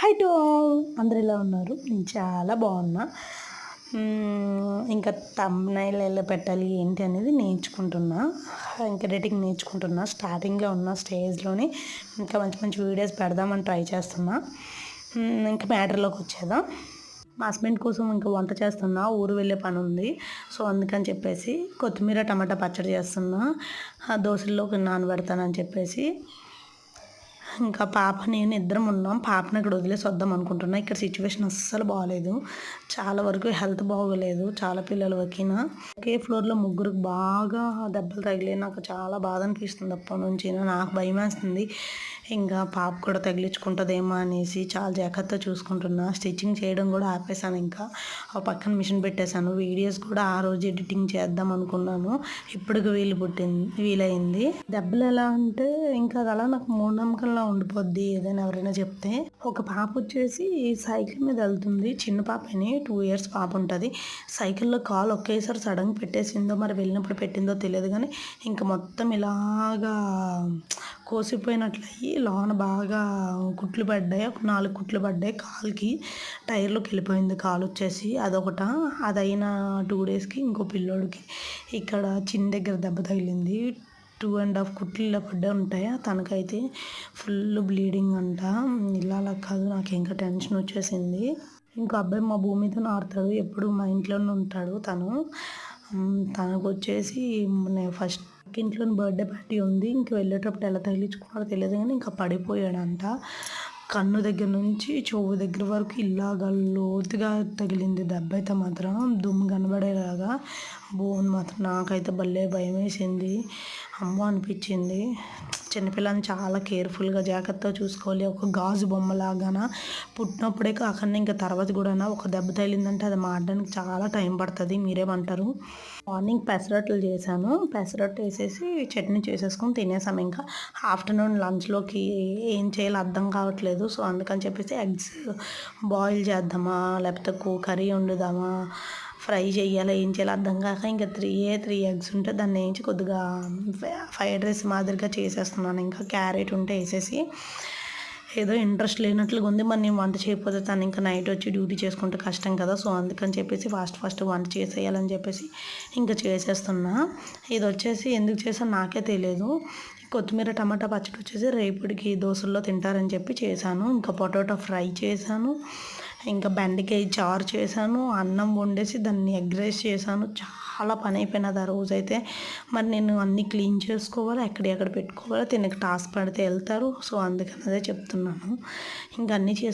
Hi to all, అందరు ఎలా ఉన్నారు? నేను చాలా బాగున్నా. ఇంకా థంబ్‌నెయిల్ ఎలా పెట్టాలి ఏంటి అనేది నేర్చుకుంటున్నా. ఇంకా ఎడిటింగ్ నేర్చుకుంటున్నా. స్టార్టింగ్లో ఉన్న స్టేజ్లోని ఇంకా మంచి మంచి వీడియోస్ పెడదామని ట్రై చేస్తున్నా. ఇంకా మ్యాటర్లోకి వచ్చేద్దాం. మా హస్బెండ్ కోసం ఇంకా వంట చేస్తున్నా. ఊరు వెళ్ళే పని ఉంది. సో అందుకని చెప్పేసి కొత్తిమీర టమాటా పచ్చడి చేస్తున్నా. దోశల్లోకి నానబెడతానని చెప్పేసి ఇంకా పాప నేను ఇద్దరం ఉన్నాం. పాపని ఇక్కడ వదిలేసి వద్దాం అనుకుంటున్నా. ఇక్కడ సిచ్యువేషన్ అస్సలు బాగాలేదు. చాలా వరకు హెల్త్ బాగోలేదు. చాలా పిల్లలు వకినా ఒకే ఫ్లోర్లో ముగ్గురికి బాగా దెబ్బలు తగిలి నాకు చాలా బాధ అనిపిస్తుంది. అప్పటి నుంచి నాకు భయం వేస్తుంది. ఇంకా పాప కూడా తగిలించుకుంటుందేమో అనేసి చాలా జాగ్రత్తగా చూసుకుంటున్నా. స్టిచ్చింగ్ చేయడం కూడా ఆపేసాను. ఇంకా ఆ పక్కన మిషన్ పెట్టేశాను. వీడియోస్ కూడా ఆ రోజు ఎడిటింగ్ చేద్దాం అనుకున్నాను. ఇప్పటికి వీలైంది. దెబ్బలు ఎలా అంటే ఇంకా అది అలా నాకు మూఢనమ్మకంలా ఉండిపోద్ది ఏదైనా ఎవరైనా చెప్తే. ఒక పాప వచ్చేసి సైకిల్ మీద వెళ్తుంది. చిన్న పాపని 2 years పాప ఉంటుంది. సైకిల్లో కాలు ఒకేసారి సడన్గా పెట్టేసిందో మరి వెళ్ళినప్పుడు పెట్టిందో తెలియదు కానీ ఇంకా మొత్తం ఇలాగా కోసిపోయినట్లు అయ్యి లోన బాగా కుట్లు పడ్డాయి. ఒక 4 కుట్లు పడ్డాయి కాలుకి. టైర్లోకి వెళ్ళిపోయింది కాలు వచ్చేసి. అదొకట. అదైన 2 daysకి ఇంకో పిల్లోడికి ఇక్కడ చిన్న దగ్గర దెబ్బ తగిలింది. 2.5 కుట్లు ఇలా పడ్డా ఉంటాయి. తనకైతే ఫుల్ బ్లీడింగ్ అంట. ఇలా అలా కాదు, నాకు ఇంకా టెన్షన్ వచ్చేసింది. ఇంకో అబ్బాయి మా భూమి మీద ఆడతాడు. ఎప్పుడు మా ఇంట్లోనే ఉంటాడు తను. తనకు వచ్చేసి ఫస్ట్ ఇంట్లో బర్త్డే పార్టీ ఉంది. ఇంక వెళ్ళేటప్పుడు ఎలా తగిలించుకున్నాడో తెలియదు కానీ ఇంకా పడిపోయాడంట. కన్ను దగ్గర నుంచి చెవు దగ్గర వరకు ఇలాగా లోతుగా తగిలింది దెబ్బ. అయితే మాత్రం దుమ్ము కనబడేలాగా బోన్ మాత్రం నాకైతే భలే భయం వేసింది. అమ్మో అనిపించింది. చిన్నపిల్లని చాలా కేర్ఫుల్గా జాగ్రత్తగా చూసుకోవాలి. ఒక గాజు బొమ్మలాగాన పుట్టినప్పుడే కాకుండా ఇంకా తర్వాత కూడా ఒక దెబ్బ తగిలిందంటే అది మారడానికి చాలా టైం పడుతుంది. మీరేమంటారు? మార్నింగ్ పెసరట్లు చేశాను. పెసరట్టు వేసేసి చట్నీ చేసేసుకొని తినేసాము. ఇంకా ఆఫ్టర్నూన్ లంచ్లోకి ఏం చేయాలో అర్థం కావట్లేదు. సో అందుకని చెప్పేసి ఎగ్స్ బాయిల్ చేద్దామా లేకపోతే కర్రీ వండుదామా, ఫ్రై చేయాలా, ఏం చేయాలో అర్థం కాక ఇంకా 3 eggs ఉంటే దాన్ని వేయించి కొద్దిగా ఫ్రైడ్ రైస్ మాదిరిగా చేసేస్తున్నాను. ఇంకా క్యారెట్ ఉంటే వేసేసి ఏదో ఇంట్రెస్ట్ లేనట్లుగా ఉంది. మరి నేను వంట చేయకపోతే తను ఇంకా నైట్ వచ్చి డ్యూటీ చేసుకుంటే కష్టం కదా. సో అందుకని చెప్పేసి ఫాస్ట్ వంట చేసేయాలని చెప్పేసి ఇంకా చేసేస్తున్నా. ఇది వచ్చేసి ఎందుకు చేసాను నాకే తెలియదు. కొత్తిమీర టమాటా పచ్చడి వచ్చేసి రేపటికి దోశల్లో తింటారని చెప్పి చేశాను. ఇంకా పొటాటో ఫ్రై చేశాను. ఇంకా బెండకాయ చారు చేశాను. అన్నం వండేసి దాన్ని ఎగ్ రైస్ చేశాను. చాలా పని అయిపోయినది ఆ రోజైతే. మరి నేను అన్నీ క్లీన్ చేసుకోవాలి, ఎక్కడ పెట్టుకోవాలి. తినక టాస్క్ పడితే వెళ్తారు. సో అందుకని అదే చెప్తున్నాను. ఇంకా అన్నీ